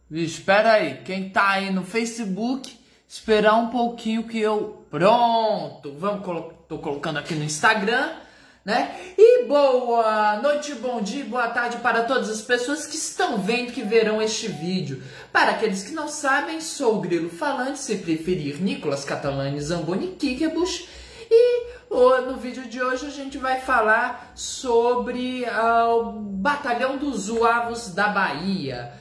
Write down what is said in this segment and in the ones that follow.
Espera aí, quem tá aí no Facebook, esperar um pouquinho que eu... Pronto, tô colocando aqui no Instagram, né? E boa noite, bom dia, boa tarde para todas as pessoas que estão vendo, que verão este vídeo. Para aqueles que não sabem, sou o Grilo Falante, se preferir Nicolas Catalani Zamboni Kikebush. E no vídeo de hoje a gente vai falar sobre o Batalhão dos Zuavos da Bahia.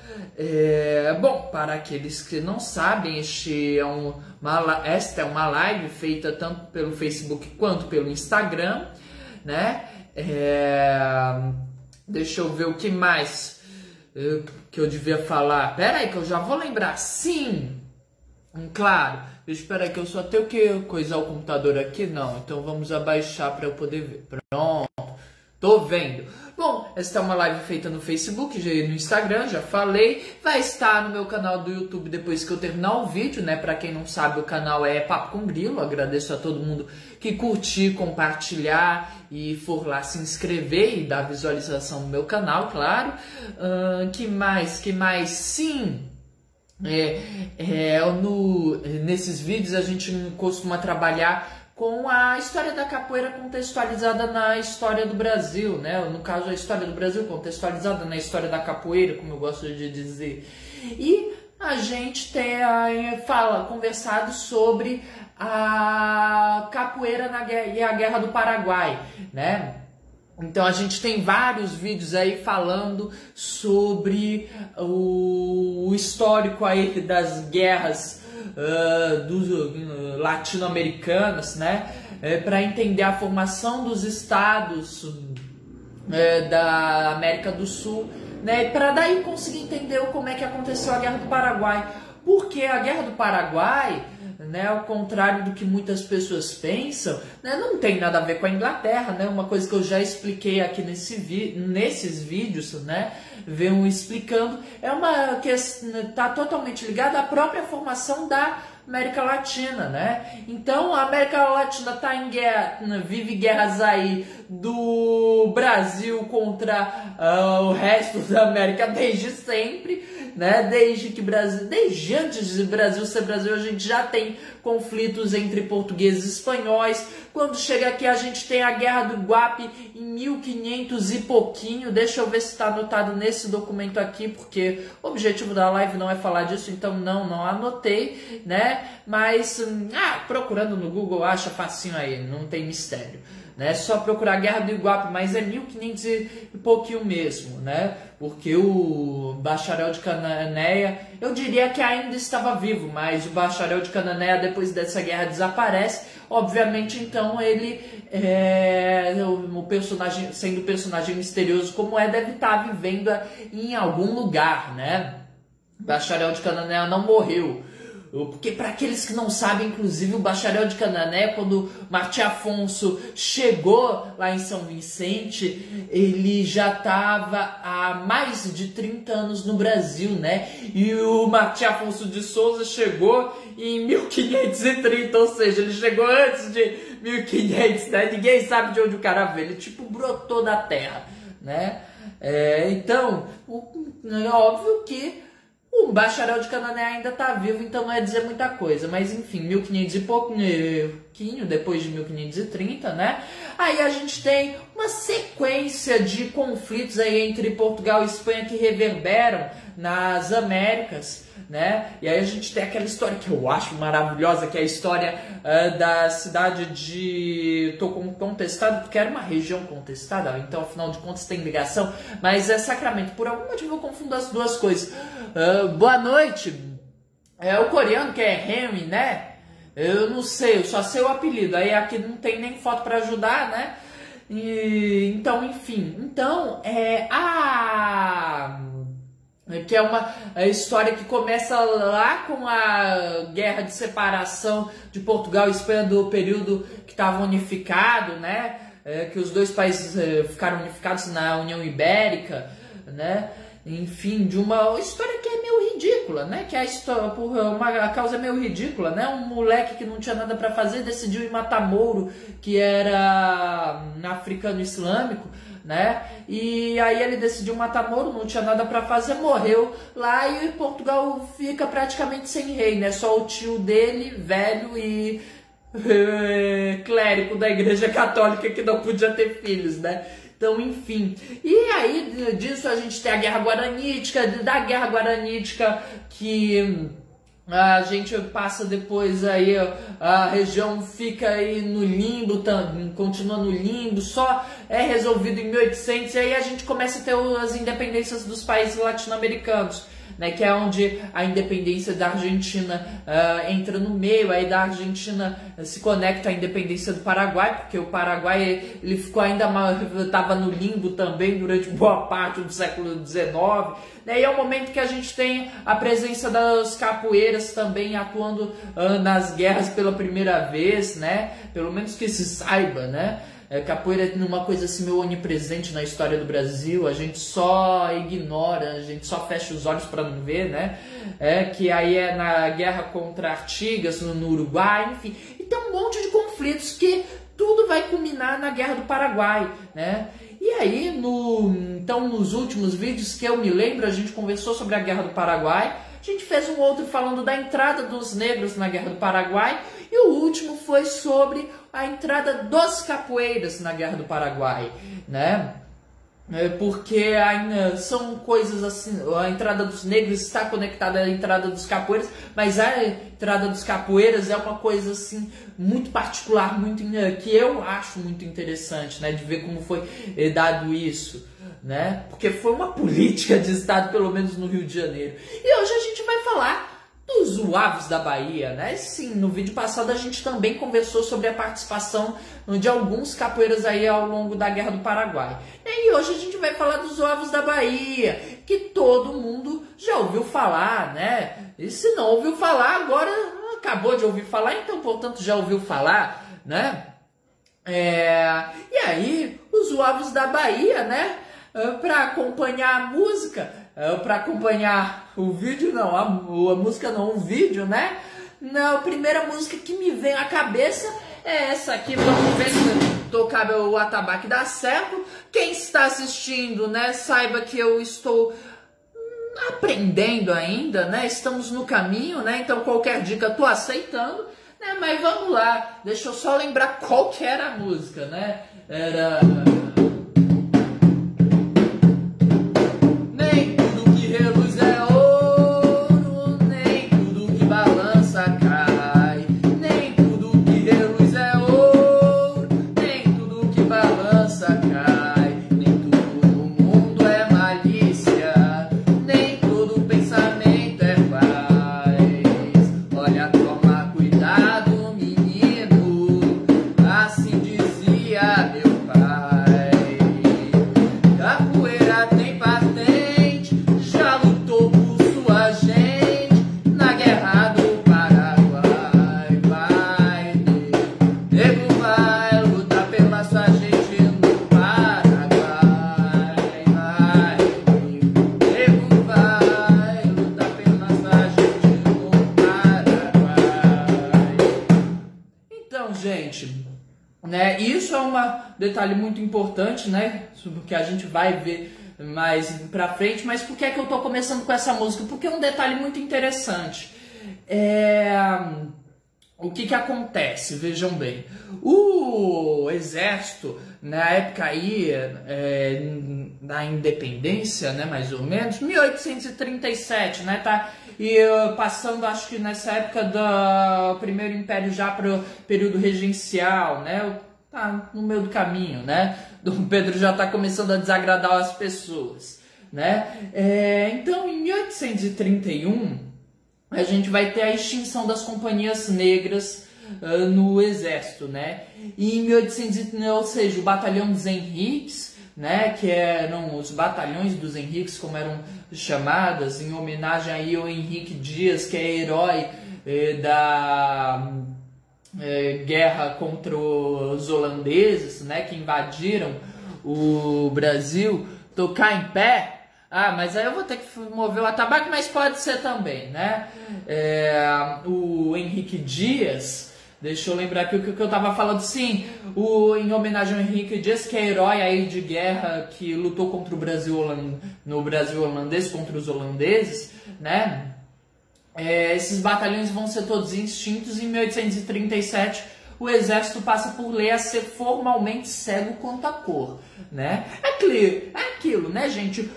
Bom, para aqueles que não sabem, esta é uma live feita tanto pelo Facebook quanto pelo Instagram, né? Deixa eu ver o que mais que eu devia falar. Pera aí que eu já vou lembrar. Sim, claro. Espera aí que eu só tenho que coisar o computador aqui. Não, então vamos abaixar para eu poder ver. Pronto, tô vendo. Bom, esta é uma live feita no Facebook, no Instagram, já falei. Vai estar no meu canal do YouTube depois que eu terminar o vídeo, né? Para quem não sabe, o canal é Papo com Grilo. Agradeço a todo mundo que curtir, compartilhar e for lá se inscrever e dar visualização no meu canal, claro. Que mais? Sim! Nesses vídeos a gente costuma trabalhar com a história da capoeira contextualizada na história do Brasil, né? No caso, a história do Brasil contextualizada na história da capoeira, como eu gosto de dizer. E a gente tem conversado sobre a capoeira e a Guerra do Paraguai, né? Então a gente tem vários vídeos aí falando sobre o histórico aí das guerras dos latino-americanas, né? Para entender a formação dos estados da América do Sul, né? Para daí conseguir entender como é que aconteceu a Guerra do Paraguai. Porque a Guerra do Paraguai, né, ao contrário do que muitas pessoas pensam, né, não tem nada a ver com a Inglaterra, né? Uma coisa que eu já expliquei aqui nesses vídeos, né? Venho explicando, é uma que está totalmente ligada à própria formação da América Latina, né? Então a América Latina está em guerra, vive guerras aí do Brasil contra o resto da América desde sempre, né? Desde antes de Brasil ser Brasil, a gente já tem conflitos entre portugueses e espanhóis. Quando chega aqui a gente tem a Guerra do Guape em 1500 e pouquinho. Deixa eu ver se está anotado nesse documento aqui, porque o objetivo da live não é falar disso, então não anotei, né? Mas procurando no Google acha facinho aí, não tem mistério, né? Só procurar Guerra do Iguape, mas é 1500 e pouquinho mesmo, né? Porque o Bacharel de Cananéia, eu diria que ainda estava vivo, mas o Bacharel de Cananéia depois dessa guerra desaparece. Obviamente, então, ele o personagem, sendo personagem misterioso como deve estar vivendo em algum lugar, né? Bacharel de Cananéia não morreu. Porque para aqueles que não sabem, inclusive o Bacharel de Canané, quando Martim Afonso chegou lá em São Vicente, ele já estava há mais de 30 anos no Brasil, né? E o Martim Afonso de Souza chegou em 1530, ou seja, ele chegou antes de 1500, né? Ninguém sabe de onde o cara veio, ele tipo brotou da terra, né? Então, é óbvio que o Bacharel de Canané ainda está vivo, então não é dizer muita coisa. Mas enfim, 1500 e pouquinho, depois de 1530, né? Aí a gente tem uma sequência de conflitos aí entre Portugal e Espanha que reverberam nas Américas, né? E aí a gente tem aquela história que eu acho maravilhosa, que é a história da cidade de... Tô contestado porque era uma região contestada, então afinal de contas tem ligação, mas é Sacramento. Por algum motivo eu confundo as duas coisas. Boa noite. O coreano que é Henry, né? Eu não sei, eu só sei o apelido. Aí aqui não tem nem foto para ajudar, né? Então, enfim. Então, que é uma história que começa lá com a guerra de separação de Portugal e Espanha do período que estava unificado, né? Que os dois países ficaram unificados na União Ibérica, né? Enfim, de uma história que é meio ridícula, né? Que a história, por uma causa meio ridícula, né? Um moleque que não tinha nada para fazer decidiu ir matar Mouro, que era africano islâmico, né? E aí ele decidiu matar Moro, não tinha nada para fazer, morreu lá e Portugal fica praticamente sem rei, né? Só o tio dele, velho e clérigo da Igreja Católica que não podia ter filhos, né? Então, enfim. E aí disso a gente tem a Guerra Guaranítica, da Guerra Guaranítica que a gente passa depois aí, a região fica aí no limbo, continua no limbo, só é resolvido em 1800 e aí a gente começa a ter as independências dos países latino-americanos, né, que é onde a independência da Argentina entra no meio, aí da Argentina se conecta à independência do Paraguai, porque o Paraguai ele ficou ainda estava no limbo também durante boa parte do século XIX, né, e é o momento que a gente tem a presença das capoeiras também atuando nas guerras pela primeira vez, né, pelo menos que se saiba, né. Capoeira é uma coisa assim meio onipresente na história do Brasil, a gente só ignora, a gente só fecha os olhos para não ver, né? Que aí é na guerra contra Artigas, no Uruguai, enfim. E tem um monte de conflitos que tudo vai culminar na Guerra do Paraguai, né? E aí, então, nos últimos vídeos que eu me lembro, a gente conversou sobre a Guerra do Paraguai, a gente fez um outro falando da entrada dos negros na Guerra do Paraguai, e o último foi sobre a entrada dos capoeiras na Guerra do Paraguai, né? Porque são coisas assim, a entrada dos negros está conectada à entrada dos capoeiras, mas a entrada dos capoeiras é uma coisa assim muito particular, muito que eu acho muito interessante, né, de ver como foi dado isso, né? Porque foi uma política de Estado, pelo menos no Rio de Janeiro. E hoje a gente vai falar dos Zuavos da Bahia, né? Sim, no vídeo passado a gente também conversou sobre a participação de alguns capoeiras aí ao longo da Guerra do Paraguai. E hoje a gente vai falar dos Zuavos da Bahia, que todo mundo já ouviu falar, né? E se não ouviu falar, agora acabou de ouvir falar, então, portanto, já ouviu falar, né? E aí, os Zuavos da Bahia, né? Para acompanhar a música, para acompanhar o vídeo, não, a música não, o vídeo, né? Não, a primeira música que me vem à cabeça é essa aqui, vamos ver se tocar o atabaque dá certo. Quem está assistindo, né, saiba que eu estou aprendendo ainda, né? Estamos no caminho, né? Então qualquer dica eu tô aceitando, né? Mas vamos lá, deixa eu só lembrar qual que era a música, né? Era... Nem tudo que reluz é ouro, nem tudo que balança cai. Nem tudo que reluz é ouro, nem tudo que balança cai. Nem tudo no mundo é malícia, nem todo pensamento é paz. Olha, toma cuidado, menino, assim dizia meu pai. Capoeira tem patente, já lutou por sua gente na Guerra do Paraguai. Vai, nego vai lutar pela sua gente no Paraguai. Vai, nego vai lutar pela sua gente no Paraguai. Então, gente, né, isso é um detalhe muito importante, né, que a gente vai ver mais pra frente, mas por que é que eu tô começando com essa música? Porque é um detalhe muito interessante. O que que acontece? Vejam bem, o exército, na época aí da independência, né, mais ou menos, 1837, né, tá? E passando, acho que nessa época do Primeiro Império já para o período regencial, né? Tá no meio do caminho, né? Dom Pedro já está começando a desagradar as pessoas, né? Então, em 1831, a gente vai ter a extinção das companhias negras no exército, né? E em 1800, ou seja, o Batalhão dos Henriques, né, que eram os batalhões dos Henriques, como eram chamadas, em homenagem aí ao Henrique Dias, que é herói da guerra contra os holandeses, né, que invadiram o Brasil. Tocar em pé? Ah, mas aí eu vou ter que mover o atabaque, mas pode ser também, né? O Henrique Dias, Deixa eu lembrar aqui o que eu tava falando. Sim, em homenagem ao Henrique Dias, que é herói aí de guerra, que lutou contra o Brasil no Brasil holandês, contra os holandeses, né? Esses batalhões vão ser todos extintos. Em 1837, o exército passa por lei a ser formalmente cego quanto à cor, né? É aquilo, né, gente?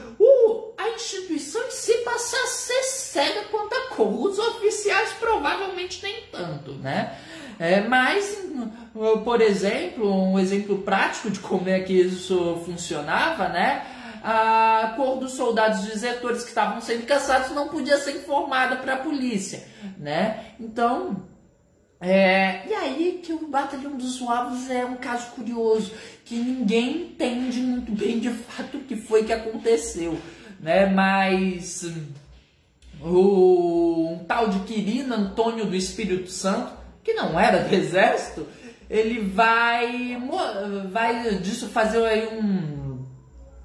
A instituição em si passa a ser cega quanto à cor. Os oficiais provavelmente nem tanto, né? Mas, por exemplo, um exemplo prático de como é que isso funcionava, né? A cor dos soldados desertores que estavam sendo caçados não podia ser informada para a polícia, né? Então, e aí que o Batalhão dos Suavos é um caso curioso, que ninguém entende muito bem de fato o que foi que aconteceu, né? Mas um tal de Quirino Antônio do Espírito Santo, que não era do exército, ele vai disso fazer aí um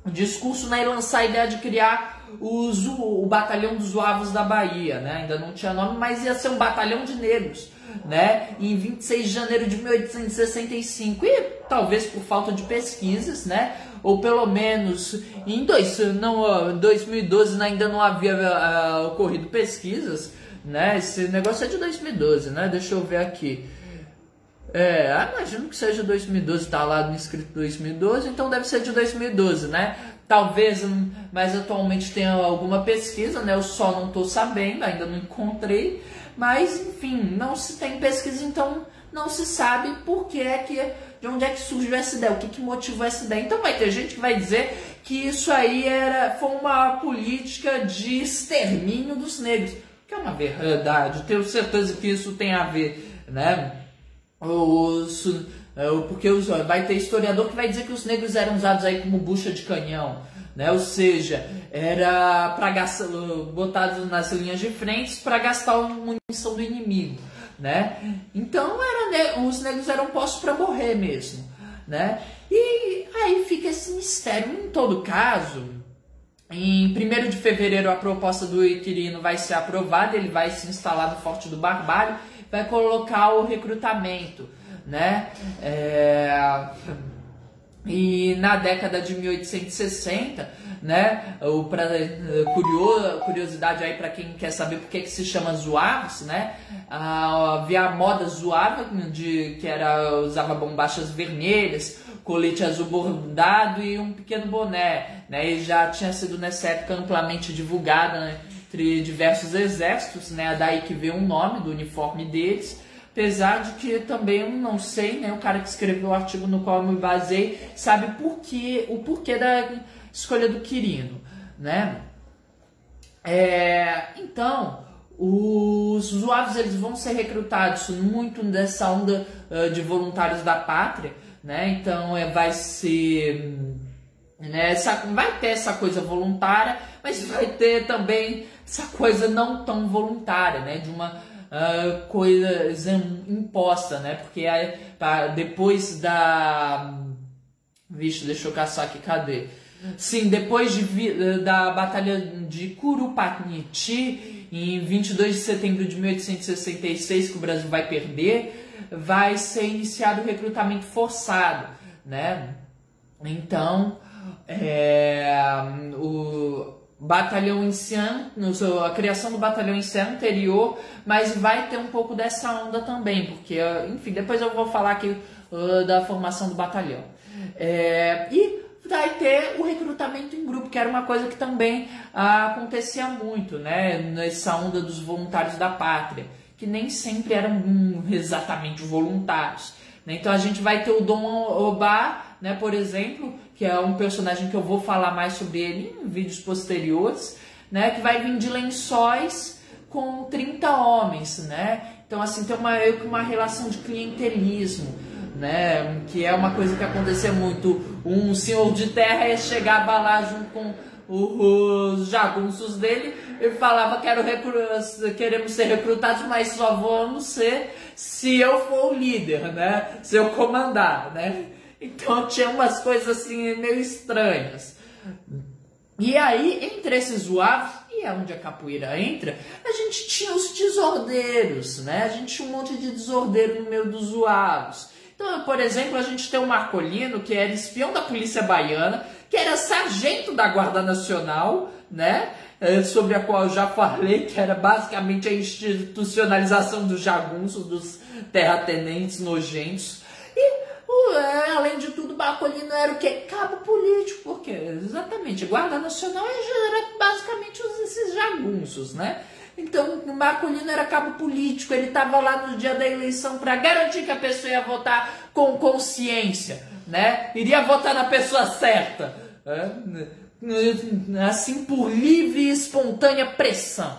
discurso, né, e lançar a ideia de criar o Batalhão dos Zuavos da Bahia, né? Ainda não tinha nome, mas ia ser um batalhão de negros, né? Em 26 de janeiro de 1865, e talvez por falta de pesquisas, né? Ou pelo menos em 2012 ainda não havia ocorrido pesquisas, né? Esse negócio é de 2012, né? Deixa eu ver aqui. Imagino que seja 2012, tá lá no escrito 2012, então deve ser de 2012, né? Talvez, mas atualmente tenha alguma pesquisa, né? Eu só não tô sabendo, ainda não encontrei. Mas, enfim, não se tem pesquisa, então não se sabe de onde é que surgiu essa ideia, o que motivou essa ideia. Então vai ter gente que vai dizer que isso aí foi uma política de extermínio dos negros, que é uma verdade, tenho certeza que isso tem a ver, né? Porque vai ter historiador que vai dizer que os negros eram usados aí como bucha de canhão, né? Ou seja, era para gastar, botados nas linhas de frente para gastar a munição do inimigo, né? Então os negros eram postos para morrer mesmo, né? E aí fica esse mistério. Em todo caso, em 1º de fevereiro a proposta do Quirino vai ser aprovada, ele vai se instalar no Forte do Barbalho, vai colocar o recrutamento, né? E na década de 1860, né? Curiosidade aí para quem quer saber por que se chama Zouaves, né? Havia a moda Zouave, que usava bombachas vermelhas, colete azul bordado e um pequeno boné, né? E já tinha sido nessa época amplamente divulgada, né, entre diversos exércitos, né? Daí que veio o nome do uniforme deles. Apesar de que também eu não sei, né? O cara que escreveu o artigo no qual eu me baseei sabe o porquê da escolha do Quirino, né? Então, os Zouaves eles vão ser recrutados muito dessa onda de voluntários da pátria, né? Então vai ser, né, vai ter essa coisa voluntária, mas vai ter também essa coisa não tão voluntária, né? De uma coisa imposta, né? Porque depois deixa eu caçar aqui, cadê? Sim, depois da Batalha de Curupaquiti, em 22 de setembro de 1866, que o Brasil vai perder, vai ser iniciado o recrutamento forçado, né? Então, o batalhão em si, a criação do batalhão em si é anterior, mas vai ter um pouco dessa onda também, porque, enfim, depois eu vou falar aqui da formação do batalhão. E vai ter o recrutamento em grupo, que era uma coisa que também acontecia muito, né, nessa onda dos voluntários da pátria, que nem sempre eram exatamente voluntários, né? Então a gente vai ter o Dom Obá, né, por exemplo, que é um personagem que eu vou falar mais sobre ele em vídeos posteriores, né, que vai vir de Lençóis com 30 homens, né? Então assim, tem uma relação de clientelismo, né, que é uma coisa que acontecia muito. Um senhor de terra chegava lá junto com os jagunços dele e falava: queremos ser recrutados, mas só vamos ser se eu for o líder, né, se eu comandar, né? Então tinha umas coisas assim meio estranhas. E aí, entre esses Zouaves, que é onde a capoeira entra, a gente tinha os desordeiros, né? A gente tinha um monte de desordeiro no meio dos zoados. Então, por exemplo, a gente tem o Marcolino, que era espião da polícia baiana, que era sargento da Guarda Nacional, né? Sobre a qual eu já falei, que era basicamente a institucionalização dos jagunços, dos terratenentes nojentos. E, além de tudo, o Marcolino era o quê? Cabo político, porque exatamente, a Guarda Nacional era basicamente esses jagunços, né? Então, o Marcolino era cabo político, ele estava lá no dia da eleição para garantir que a pessoa ia votar com consciência, né? Iria votar na pessoa certa, assim, por livre e espontânea pressão.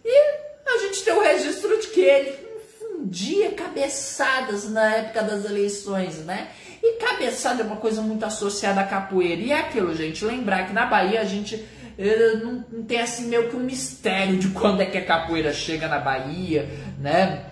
E a gente tem o registro de que ele fundia cabeçadas na época das eleições, né? E cabeçada é uma coisa muito associada à capoeira. E é aquilo, gente, lembrar que na Bahia a gente não tem assim meio que um mistério de quando é que a capoeira chega na Bahia, né?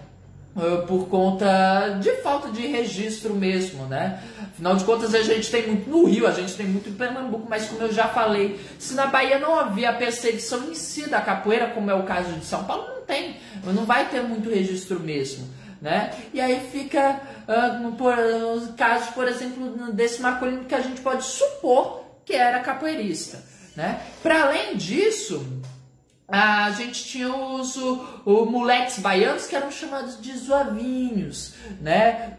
Por conta de falta de registro mesmo, né? Afinal de contas, a gente tem muito no Rio, a gente tem muito em Pernambuco, mas como eu já falei, se na Bahia não havia a perseguição em si da capoeira, como é o caso de São Paulo, não tem, não vai ter muito registro mesmo, né? E aí fica os casos, por exemplo, desse Marcolino, que a gente pode supor que era capoeirista, né? Para além disso, a gente tinha os moleques baianos, que eram chamados de zoavinhos, né?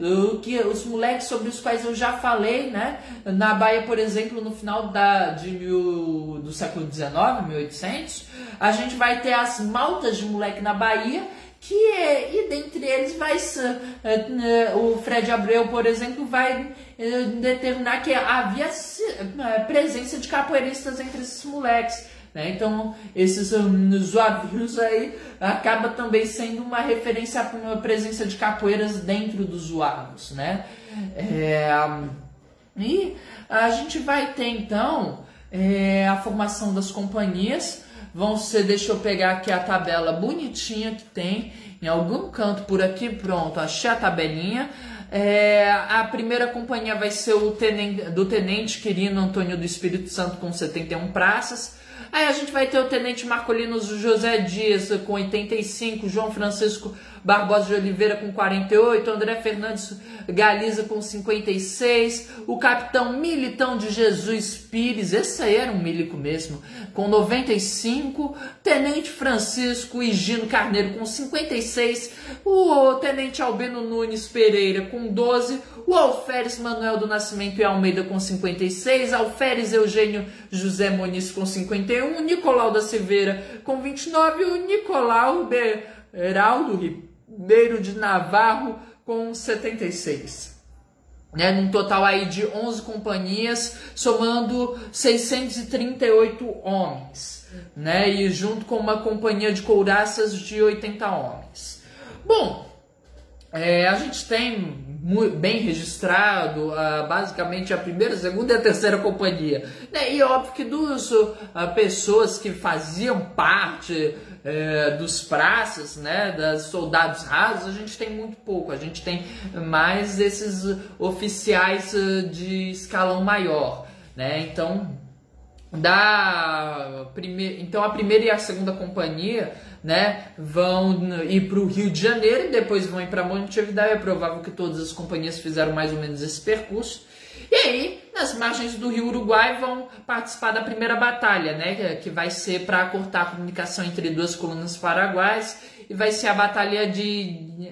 Os moleques sobre os quais eu já falei, né? Na Bahia, por exemplo, no final do século XIX, 1800, a gente vai ter as maltas de moleque na Bahia, e dentre eles vai ser, o Fred Abreu, por exemplo, vai determinar que havia presença de capoeiristas entre esses moleques, né? Então, esses zoavios aí acaba também sendo uma referência à presença de capoeiras dentro dos zoados, né? E a gente vai ter, então, a formação das companhias. Vão ser, deixa eu pegar aqui a tabela bonitinha que tem em algum canto por aqui, pronto, achei a tabelinha. A primeira companhia vai ser do Tenente Quirino Antônio do Espírito Santo, com 71 praças. Aí a gente vai ter o Tenente Marcolino José Dias com 85, João Francisco Barbosa de Oliveira com 48, André Fernandes Galiza com 56, o Capitão Militão de Jesus Pires, esse aí era um milico mesmo, com 95, Tenente Francisco Higino Carneiro com 56, o Tenente Albino Nunes Pereira com 12, o Alferes Manuel do Nascimento e Almeida com 56, Alferes Eugênio José Moniz com 51, Nicolau da Silveira com 29 e o Nicolau Beraldo Ribeiro de Navarro com 76. Num total aí de 11 companhias, somando 638 homens, né? E junto com uma companhia de couraças de 80 homens. Bom, a gente tem bem registrado basicamente a primeira, a segunda e a terceira companhia, né? E óbvio que das pessoas que faziam parte dos praças, né, dos soldados rasos, a gente tem muito pouco, a gente tem mais esses oficiais de escalão maior, né? Então a primeira e a segunda companhia, né, vão ir para o Rio de Janeiro e depois vão ir para Montevidéu. É provável que todas as companhias fizeram mais ou menos esse percurso. E aí, nas margens do Rio Uruguai, vão participar da primeira batalha, né, que vai ser para cortar a comunicação entre duas colunas paraguaias, e vai ser a Batalha de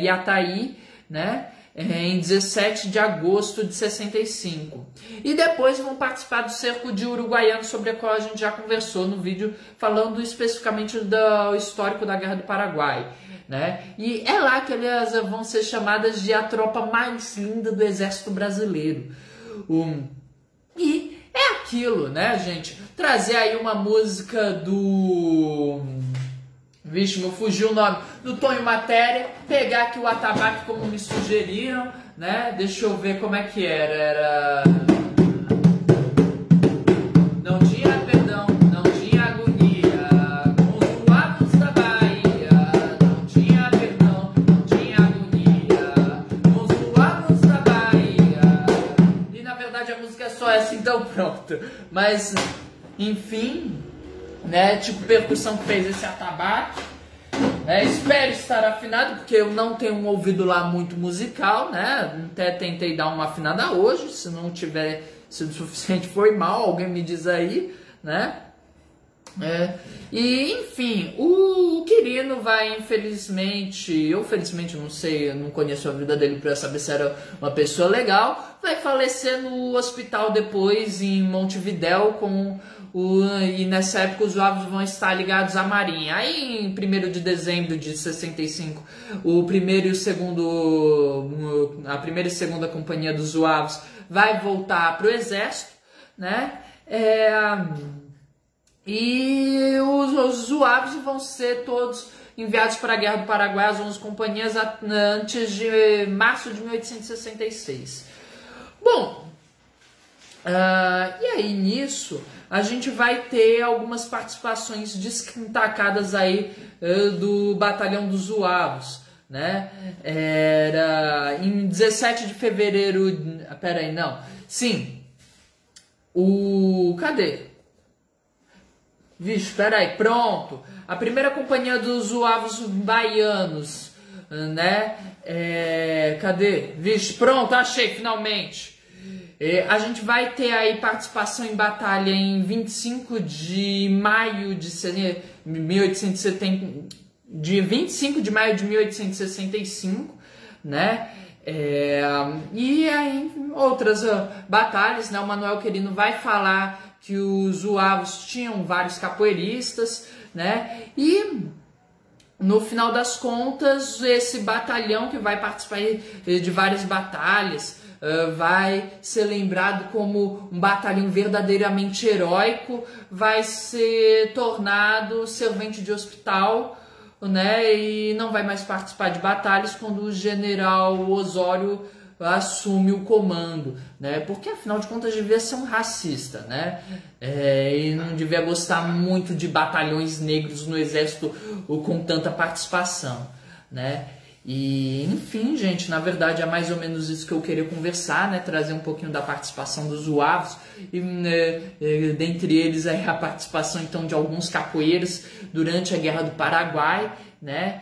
Iataí, né, em 17 de agosto de 65. E depois vão participar do cerco de Uruguaiana, sobre a qual a gente já conversou no vídeo, falando especificamente do histórico da Guerra do Paraguai, né? E é lá que elas vão ser chamadas de a tropa mais linda do Exército Brasileiro. E é aquilo, né, gente? Trazer aí uma música do... Vixe, me fugiu o nome. Do Tonho Matéria. Pegar aqui o atabaque como me sugeriram, né? Deixa eu ver como é que era. Era... Não tinha perdão, não tinha agonia, com os zoados da Bahia. Não tinha perdão, não tinha agonia, com os zoados da Bahia. E na verdade a música é só essa, então pronto. Mas, enfim... né? Tipo percussão que fez esse atabaque. Espero estar afinado, porque eu não tenho um ouvido lá muito musical, né? Até tentei dar uma afinada hoje, se não tiver sido suficiente foi mal, alguém me diz aí, né? E enfim, o Quirino vai, infelizmente, eu felizmente não sei, eu não conheço a vida dele para saber se era uma pessoa legal, vai falecer no hospital depois em Montevidéu e nessa época os Zuavos vão estar ligados à Marinha. Aí em 1º de dezembro de 65, a primeira e segunda companhia dos Zuavos vai voltar para o exército, né? E os Zuavos vão ser todos enviados para a Guerra do Paraguai, as 11 companhias, antes de março de 1866. Bom, e aí nisso a gente vai ter algumas participações destacadas aí do Batalhão dos Zuavos, né? Era em 17 de fevereiro... Peraí, não. Sim. Cadê? Vixe, peraí, pronto. A primeira companhia dos Zuavos baianos, né? Cadê? Vixe, pronto, achei finalmente. A gente vai ter aí participação em batalha em 25 de maio de 1870, de 25 de maio de 1865, né? E aí outras batalhas, né? O Manuel Quirino vai falar que os Zuavos tinham vários capoeiristas, né? E no final das contas, esse batalhão que vai participar de várias batalhas vai ser lembrado como um batalhão verdadeiramente heróico, vai ser tornado servente de hospital, né? E não vai mais participar de batalhas quando o general Osório assume o comando, né? Porque afinal de contas devia ser um racista, né? E não devia gostar muito de batalhões negros no exército com tanta participação, né? E enfim, gente, na verdade é mais ou menos isso que eu queria conversar, né? Trazer um pouquinho da participação dos Zuavos e dentre eles aí a participação então de alguns capoeiros durante a Guerra do Paraguai, né?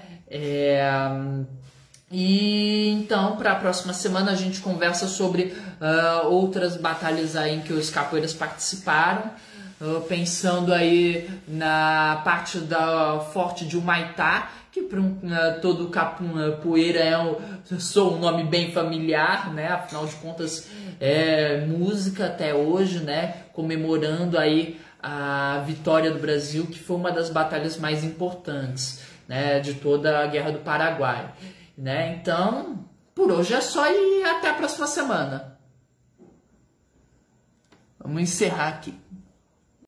E então, para a próxima semana a gente conversa sobre outras batalhas aí em que os capoeiras participaram, pensando aí na parte da Forte de Humaitá, que para todo capoeira sou um nome bem familiar, né? Afinal de contas é música até hoje, né? Comemorando aí a vitória do Brasil, que foi uma das batalhas mais importantes, né? De toda a Guerra do Paraguai. Né? Então, por hoje é só e até a próxima semana. Vamos encerrar aqui.